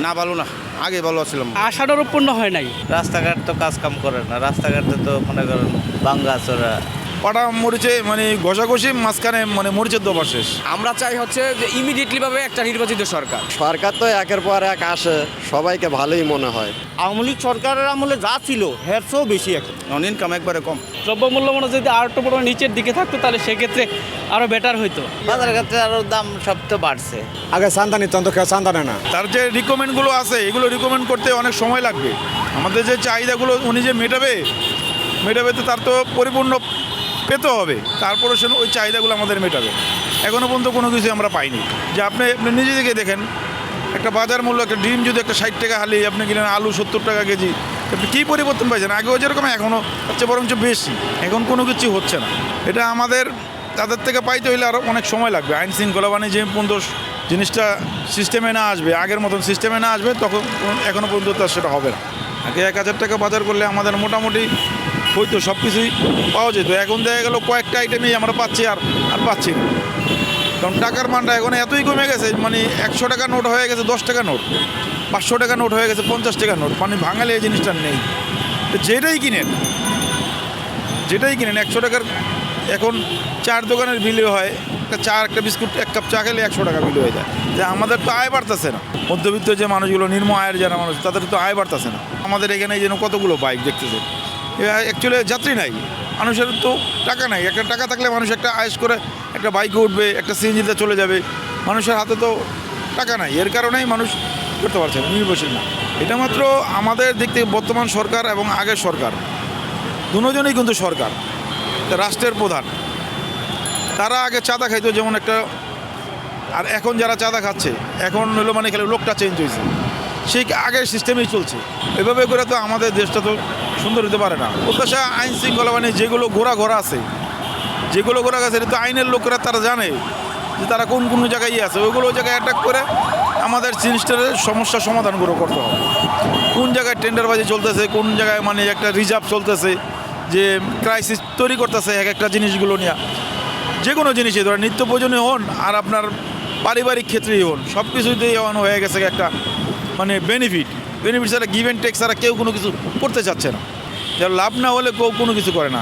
না ভালো না, আগে ভালো ছিলাম। আশাটার পূর্ণ হয় নাই। রাস্তাঘাট তো কাজ কাম করে না, রাস্তাঘাটে তো মনে করেন ভাঙ্গা চোরা। পাটা মরিচে মানে ঘষাঘষি মাঝখানে মানে মরিচের দোবার শেষ। আমরা চাই হচ্ছে যে ইমিডিয়েটলি ভাবে একটা নির্বাচিত সরকার। সরকার তো একের পর এক আসে, সবাইকে ভালোই মনে হয়। আওয়ামী লীগ সরকারের আমলে যা ছিল এর চেয়েও বেশি এখন। নন ইনকাম একবারে কম। দ্রব্যমূল্য মানে যদি আর একটু বড় নিচের দিকে থাকতো তাহলে সেক্ষেত্রে আরও বেটার হইতো। বাজারের ক্ষেত্রে আরো দাম সব তো বাড়ছে। আগে চান্দা নিত, তো কেউ চান্দা নেয় না। তার যে রিকমেন্ডগুলো আছে এগুলো রিকমেন্ড করতে অনেক সময় লাগবে। আমাদের যে চাহিদাগুলো উনি যে মেটাবে তো তার তো পরিপূর্ণ পেতে হবে, তারপরে সে ওই চাহিদাগুলো আমাদের মেটাবে। এখনও পর্যন্ত কোনো কিছু আমরা পাইনি। যে আপনি নিজে থেকে দেখেন, একটা বাজার মূল্য একটা ডিম যদি একটা 60 টাকা হালি আপনি কিনেন, আলু 70 টাকা কেজি, আপনি কী পরিবর্তন পাইছেন? আগেও যেরকম এখনও হচ্ছে বরঞ্চ বেশি। এখন কোনো কিছু হচ্ছে না। এটা আমাদের তাদের থেকে পাইতে হইলে আরও অনেক সময় লাগবে। আইন শৃঙ্খলা বাণিজ্য যে পর্যন্ত জিনিসটা সিস্টেমে না আসবে, আগের মতন সিস্টেমে না আসবে, তখন এখনও পর্যন্ত তার সেটা হবে না। আগে 1000 টাকা বাজার করলে আমাদের মোটামুটি হয়তো সব কিছুই পাওয়া যেত। এখন দেখা গেল কয়েকটা আইটেমই আমরা পাচ্ছি আর পাচ্ছি না। কারণ টাকার মানটা এখন এতই কমে গেছে, মানে 100 টাকা নোট হয়ে গেছে 10 টাকা নোট, 500 টাকা নোট হয়ে গেছে 50 টাকা নোট। মানে ভাঙালে এই জিনিসটা নেই। যেটাই কিনেন 100 টাকার এখন চার দোকানের বিলে হয়, একটা চা, একটা বিস্কুট, এক কাপ চা খেলে 100 টাকা বিল হয়ে যায়। যে আমাদের তো আয় বাড়তেছে না। মধ্যবিত্ত যে মানুষগুলো, নিম্ন আয়ের যারা মানুষ, তাদের তো আয় বাড়তেছে না। আমাদের এখানে যেন কতগুলো বাইক দেখতেছে, অ্যাকচুয়ালি যাত্রী নাই, মানুষের তো টাকা নাই। একটা টাকা থাকলে মানুষ একটা আয়েস করে একটা বাইকে উঠবে, একটা সিএনজিতে চলে যাবে। মানুষের হাতে তো টাকা নাই, এর কারণেই মানুষ করতে পারছে না, নির্ভরশীল না। এটা মাত্র আমাদের দিক থেকে বর্তমান সরকার এবং আগের সরকার দুজনেই কিন্তু সরকার, রাষ্ট্রের প্রধান। তারা আগে চাঁদা খাইতো যেমন একটা, আর এখন যারা চাঁদা খাচ্ছে এখন হলো মানে খেলে লোকটা চেঞ্জ হয়েছে, সেই আগের সিস্টেমেই চলছে। এভাবে করে তো আমাদের দেশটা তো সুন্দর হতে পারে না। প্রত্যাশা আইন শৃঙ্খলা মানে যেগুলো ঘোরা আছে, এটা তো আইনের লোকেরা তারা জানে যে তারা কোন জায়গায় আছে, ওইগুলো জায়গায় অ্যাটাক করে আমাদের জিনিসটার সমস্যার সমাধানগুলো করতে হবে। কোন জায়গায় টেন্ডারবাজি চলতেছে, কোন জায়গায় মানে একটা রিজার্ভ চলতেছে, যে ক্রাইসিস তৈরি করতেছে এক একটা জিনিসগুলো নিয়ে। যে কোনো জিনিসই ধরেন নিত্য প্রয়োজনীয় হন আর আপনার পারিবারিক ক্ষেত্রেই হন, সব কিছুতেই এমন হয়ে গেছে একটা মানে বেনিফিট ছাড়া, গিভ অ্যান্ড টেক ছাড়া কেউ কোনো কিছু করতে চাচ্ছে না। যার লাভ না হলে কেউ কোনো কিছু করে না।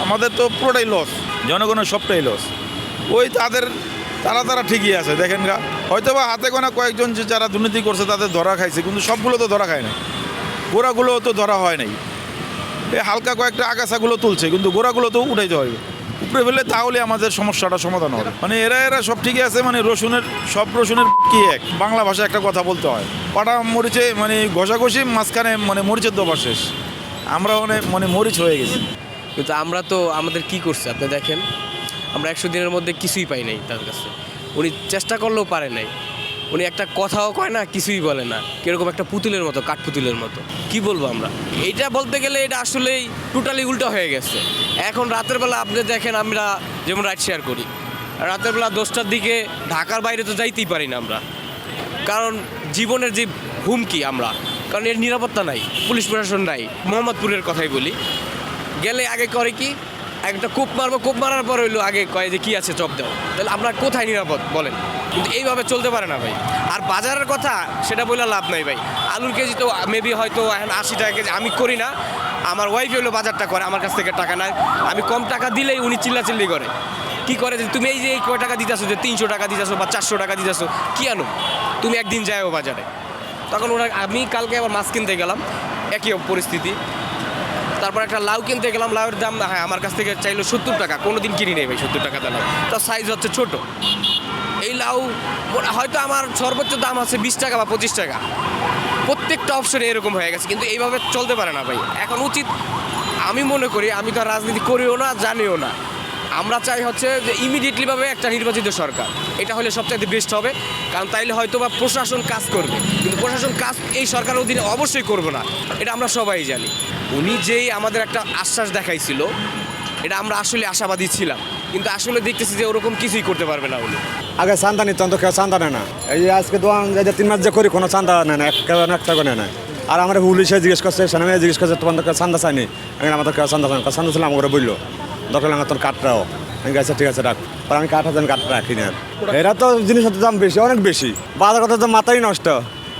আমাদের তো পুরোটাই লস, জনগণের সবটাই লস। ওই তারা ঠিকই আছে দেখেন গা, হয়তো বা হাতে গোনা কয়েকজন যে যারা দুর্নীতি করছে তাদের ধরা খাইছে, কিন্তু সবগুলো তো ধরা খায় না, গোড়াগুলো তো ধরা হয় নাই। এই হালকা কয়েকটা আগাছাগুলো তুলছে, কিন্তু গোড়াগুলো তো উঠাইতে হবে, উপরে ফেললে তাহলে আমাদের সমস্যাটা সমাধান হবে। মানে এরা সব ঠিকই আছে, মানে রসুনের কি এক বাংলা ভাষায় একটা কথা বলতে হয়, পাটা মরিচে মানে ঘষাঘষি মাঝখানে মানে মরিচের দোবার শেষ। আমরা মানে মরিচ হয়ে গেছি। কিন্তু আমরা তো আমাদের কি করছে আপনি দেখেন, আমরা 100 দিনের মধ্যে কিছুই পাই নাই তার কাছে। উনি চেষ্টা করলেও পারে নাই, উনি একটা কথাও কয় না, কিছুই বলে না, কিরকম একটা পুতুলের মতো, কাঠপুতুলের মতো। কি বলবো আমরা, এইটা বলতে গেলে এটা আসলেই টোটালি উল্টো হয়ে গেছে। এখন রাতের বেলা আপনি দেখেন, আমরা যেমন রাইড শেয়ার করি, রাতের বেলা 10টার দিকে ঢাকার বাইরে তো যাইতেই পারি না আমরা, কারণ জীবনের যে হুমকি আমরা, কারণ এর নিরাপত্তা নাই, পুলিশ প্রশাসন নাই। মোহাম্মদপুরের কথাই বলি, গেলে আগে করে কি একটা কোপ মারবো, কোপ মারার পর হইলো আগে কয় যে কি আছে চপ দাও। তাহলে আমরা কোথায় নিরাপদ বলেন? কিন্তু এইভাবে চলতে পারে না ভাই। আর বাজারের কথা সেটা বলে লাভ নাই ভাই। আলুর কেজি তো মেবি হয়তো এখন 80 টাকা কেজি। আমি করি না, আমার ওয়াইফ হলো বাজারটা করে, আমার কাছ থেকে টাকা নেয়। আমি কম টাকা দিলেই উনি চিল্লাচিল্লি করে। কি করে যে তুমি এই যে কয় টাকা দিতেছো, যে 300 টাকা দিতেছো বা 400 টাকা দিতেছো, কি আনো তুমি? একদিন যাও বাজারে, তখন ওরা, আমি কালকে আবার মাছ কিনতে গেলাম, একই পরিস্থিতি। তারপর একটা লাউ কিনতে গেলাম, লাউয়ের দাম হ্যাঁ আমার কাছ থেকে চাইলো 70 টাকা। কোনো দিন কিনি নেই ভাই 70 টাকা লাউ, তার সাইজ হচ্ছে ছোট। এই লাউ হয়তো আমার সর্বোচ্চ দাম আছে 20 টাকা বা 25 টাকা। প্রত্যেকটা অপশনে এরকম হয়ে গেছে, কিন্তু এইভাবে চলতে পারে না ভাই। এখন উচিত, আমি মনে করি, আমি তো রাজনীতি করিও না, জানিও না, আমরা চাই হচ্ছে যে ইমিডিয়েটলিভাবে একটা নির্বাচিত সরকার। এটা হলে সবচাইতে বেস্ট হবে, কারণ তাইলে হয়তো বা প্রশাসন কাজ করবে, কিন্তু প্রশাসন কাজ এই সরকারের অধীনে অবশ্যই করবে না, এটা আমরা সবাই জানি। উনি যেই আমাদের একটা আশ্বাস দেখাইছিল, এটা আমরা আসলে আশাবাদী ছিলাম, কিন্তু আসলে দেখতেছি যে ওরকম কিছুই করতে পারবে না উনি। আগে চান্দা নিত, তো কেউ চান্দা নেয় না। এই যে আজকে দোয়ান 3 মাস যে করি, কোনো চান্দা নেয় না, এক টাকা নেয় না। আর আমরা পুলিশে জিজ্ঞেস করছে, সেনামে জিজ্ঞেস করছে, তোমার কেউ চান্দা চাইনি। আমাদের কেউ চান্দা চাই, চান্দা ছিল আমাকে বললো দরকার লাগে তোর কাঠটাও। আমি গেছে ঠিক আছে রাখ, আর আমি কাঠ রাখি না। এরা তো জিনিসের দাম বেশি, অনেক বেশি। বাজার কথা তো মাথাই নষ্ট।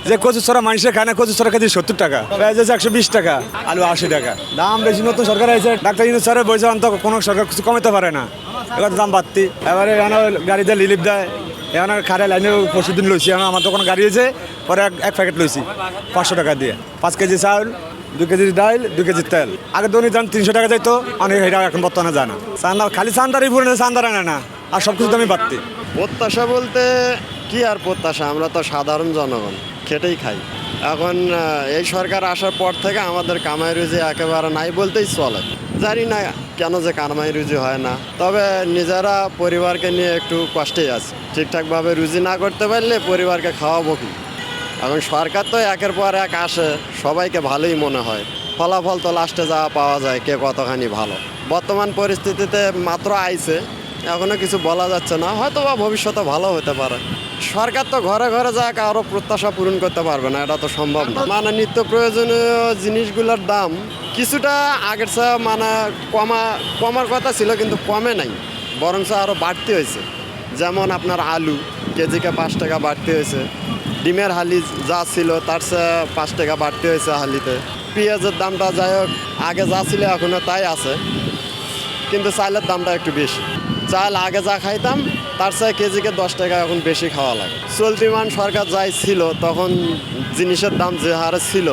যে কচু ছড়া মানুষের খায় না, কচু ছড়া কেজি 70 টাকা, পেঁয়াজ আছে 120 টাকা, আলু 80 টাকা। দাম বেশি, নতুন সরকার আছে, ডাক্তার ইউনূস স্যারের বলছে অন্তত কোনো সরকার কিছু কমাতে পারে না, এবার দাম বাড়তি। এবারে এখানে গাড়িতে রিলিফ দেয়, এখানে খারে লাইনে পরশুদিন লইছি, এখন আমার তো কোনো গাড়ি আছে, পরে এক প্যাকেট লইছি 500 টাকা দিয়ে, 5 কেজি চাউল, 2 কেজি ডাল, 2 কেজি তেল। আগে দৈনিক দাম 300 টাকা যাইতো, অনেক এটা এখন বর্তমানে যায় না। চান্দার খালি চান্দারই পুরো চান্দার আনে না, আর সব কিছু দামই বাড়তি। প্রত্যাশা বলতে কি আর প্রত্যাশা, আমরা তো সাধারণ জনগণ, খেটেই খাই। এখন এই সরকার আসার পর থেকে আমাদের কামাই রুজি একেবারে নাই বলতেই চলে। জানি না কেন যে কামাই রুজি হয় না, তবে নিজেরা পরিবারকে নিয়ে একটু কষ্টেই আছে। ঠিকঠাকভাবে রুজি না করতে পারলে পরিবারকে খাওয়াবো কি? এখন সরকার তো একের পর এক আসে, সবাইকে ভালোই মনে হয়, ফলাফল তো লাস্টে যা পাওয়া যায় কে কতখানি ভালো। বর্তমান পরিস্থিতিতে মাত্র আইছে, এখনো কিছু বলা যাচ্ছে না, হয়তো বা ভবিষ্যতে ভালো হতে পারে। সরকার তো ঘরে ঘরে যা কারো প্রত্যাশা পূরণ করতে পারবে না, এটা তো সম্ভব না। মানে নিত্য প্রয়োজনীয় জিনিসগুলোর দাম কিছুটা আগের চেয়ে মানে কমার কথা ছিল, কিন্তু কমে নাই, বরঞ্চ আরও বাড়তি হয়েছে। যেমন আপনার আলু কেজিকে 5 টাকা বাড়তি হয়েছে, ডিমের হালি যা ছিল তার চেয়ে 5 টাকা বাড়তি হয়েছে হালিতে। পেঁয়াজের দামটা যাই হোক আগে যা ছিল এখনও তাই আছে, কিন্তু চালের দামটা একটু বেশি। চাল আগে যা খাইতাম তার চেয়ে কেজিকে 10 টাকা এখন বেশি খাওয়া লাগে। চলতিমান সরকার যাই ছিল তখন জিনিসের দাম যে হারে ছিল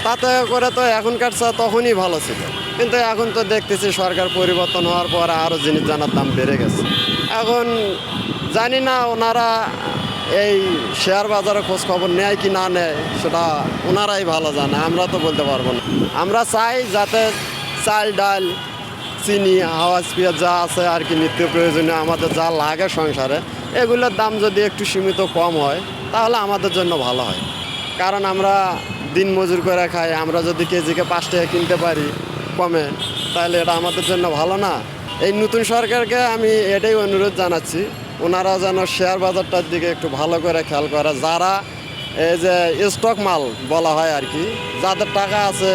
তাতে করে তো এখনকার চেয়ে তখনই ভালো ছিল, কিন্তু এখন তো দেখতেছি সরকার পরিবর্তন হওয়ার পর আরও জিনিস জানার দাম বেড়ে গেছে। এখন জানি না ওনারা এই শেয়ার বাজারে খোঁজ খবর নেয় কি না নেয়, সেটা ওনারাই ভালো জানে, আমরা তো বলতে পারবো না। আমরা চাই যাতে চাল ডাল চিনি হাওয়াজ পেঁয়াজ যা আছে আর কি নিত্য প্রয়োজনীয় আমাদের যা লাগে সংসারে, এগুলোর দাম যদি একটু সীমিত কম হয় তাহলে আমাদের জন্য ভালো হয়। কারণ আমরা দিন মজুর করে খাই, আমরা যদি কেজিকে 5 টাকা কিনতে পারি কমে, তাহলে এটা আমাদের জন্য ভালো না। এই নতুন সরকারকে আমি এটাই অনুরোধ জানাচ্ছি, ওনারা যেন শেয়ার বাজারটার দিকে একটু ভালো করে খেয়াল করে। যারা এই যে স্টক মাল বলা হয় আর কি, যাদের টাকা আছে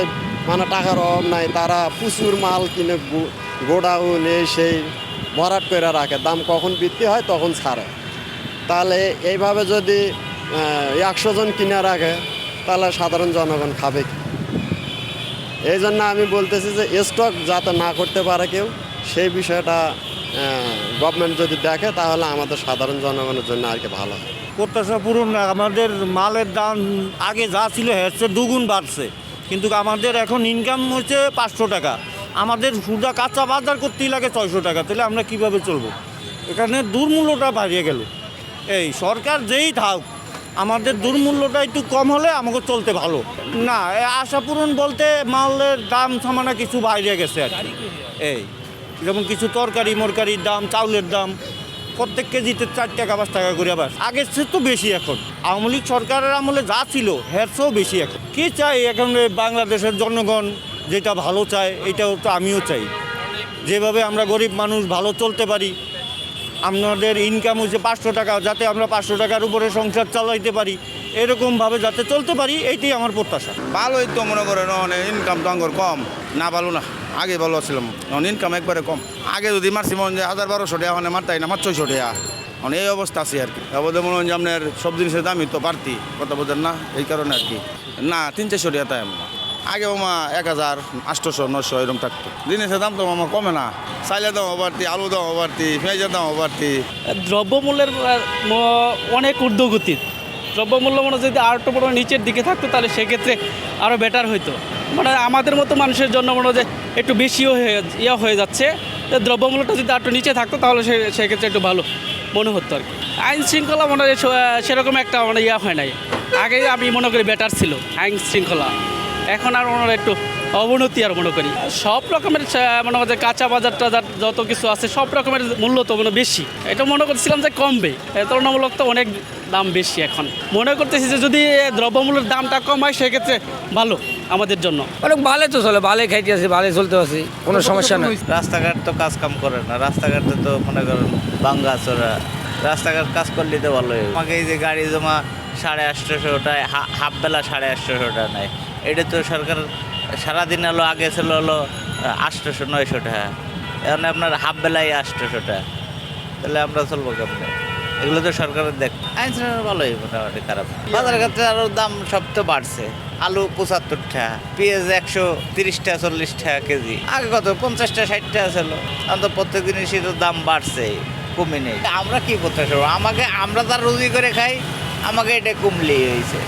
মানে টাকার অভাব নাই, তারা প্রচুর মাল কিনে গোডাউন এই সেই ভরাট করে রাখে, দাম কখন বৃদ্ধি হয় তখন ছাড়ে। তাহলে এইভাবে যদি 100 জন কিনে রাখে তাহলে সাধারণ জনগণ খাবে কি? এই জন্য আমি বলতেছি যে স্টক যাতে না করতে পারে কেউ, সেই বিষয়টা গভর্নমেন্ট যদি দেখে তাহলে আমাদের সাধারণ জনগণের জন্য আর কি ভালো হয়। প্রত্যাশা পূরণ না, আমাদের মালের দাম আগে যা ছিল এর চেয়ে দুগুণ বাড়ছে, কিন্তু আমাদের এখন ইনকাম হচ্ছে 500 টাকা, আমাদের সুদা কাঁচা বাজার করতেই লাগে 600 টাকা, তাহলে আমরা কিভাবে চলবো? এখানে দুর্মূল্যটা বাড়িয়ে গেল। এই সরকার যেই থাক, আমাদের দুর্মূল্যটা একটু কম হলে আমাকে চলতে ভালো না। আশা পূরণ বলতে মালের দাম সামান্য কিছু বাইরে গেছে আর কি। এই যেমন কিছু তরকারি মরকারির দাম, চাউলের দাম প্রত্যেক কেজিতে 4 টাকা 5 টাকা করে আবার আগের চেয়ে তো বেশি এখন। আওয়ামী লীগ সরকারের আমলে যা ছিল এর চেয়েও বেশি এখন। কি চাই এখন বাংলাদেশের জনগণ যেটা ভালো চায় এটাও তো আমিও চাই, যেভাবে আমরা গরিব মানুষ ভালো চলতে পারি। আমাদের ইনকাম হচ্ছে 500 টাকা, যাতে আমরা 500 টাকার উপরে সংসার চালাইতে পারি, এরকমভাবে যাতে চলতে পারি, এইটাই আমার প্রত্যাশা। ভালোই তো মনে করেন, ইনকাম তো আঙ্গর কম না, ভালো না, আগে ভালো ছিলাম, ইনকাম একবারে কম। আগে যদি মারছি মনে হয় 1000-1200 টাকা, মানে মারতাই না, মার 600 টাকা, মানে এই অবস্থা আছে আর কি। তারপরে মনে হয় যে আপনার সব জিনিসের দামই তো বাড়তি, কথা বোঝেন না, এই কারণে আর কি। না 300-400 টাকা তাই আগে মামা 1000, 800, 900 এরকম থাকতো। জিনিসের দাম তো মামা কমে না, চাইলের দামও বাড়তি, আলু দামও বাড়তি, পেঁয়াজের দামও বাড়তি। দ্রব্যমূল্যের অনেক ঊর্ধ্বগতি। দ্রব্যমূল্য মনে যদি আর একটু বড় নিচের দিকে থাকতো তাহলে সেক্ষেত্রে আরও বেটার হইতো। মানে আমাদের মতো মানুষের জন্য মনে হয় যে একটু বেশিও হয়ে যাচ্ছে। দ্রব্যমূল্যটা যদি আর একটু নিচে থাকতো তাহলে সেক্ষেত্রে একটু ভালো মনে হতো আর কি। আইন শৃঙ্খলা মনে হয় সেরকম একটা মানে হয় নাই। আগে আমি মনে করি বেটার ছিল আইন শৃঙ্খলা, এখন আর মনে হয় একটু অবনতি আর মনে করি। সব রকমের মনে হয় যে কাঁচা বাজার টাজার যত কিছু আছে সব রকমের মূল্য তো মানে বেশি। এটা মনে করছিলাম যে কমবে, তুলনামূলক তো অনেক দাম বেশি। এখন মনে করতেছি যে যদি দ্রব্যমূল্যের দামটা কম হয় সেক্ষেত্রে ভালো আমাদের জন্য। অনেক ভালোই তো চলে, ভালোই খাইতে আছি, ভালোই চলতে আছি, কোনো সমস্যা নেই। রাস্তাঘাট তো কাজ কাম করে না, রাস্তাঘাটে তো মনে করেন বাঙ্গা চোরা, রাস্তাঘাট কাজ করলে তো ভালোই। আমাকে এই যে গাড়ি জমা 850 টাকা, হাফ বেলা 850 টাকা নেয়, এটা তো সরকার সারাদিন হলো, আগে ছিল হলো 800-900 টাকা, এখন আপনার হাফ বেলায় 800 টাকা, তাহলে আমরা চলবো কেমন? এগুলো তো সরকারের দেখ আইন শৃঙ্খলা ভালোই মোটামুটি খারাপ না। বাজারের ক্ষেত্রে আরও দাম সব তো বাড়ছে। আলু 75 টাকা, পেঁয়াজ 130 টাকা 40 টাকা কেজি, আগে কত 50 টাকা 60 টাকা ছিল। এখন তো প্রত্যেক জিনিসই তো দাম বাড়ছে, কমে নেই। আমরা কি প্রত্যাশা করবো? আমরা তার রুজি করে খাই, আমাকে এটা কমলেই হয়েছে।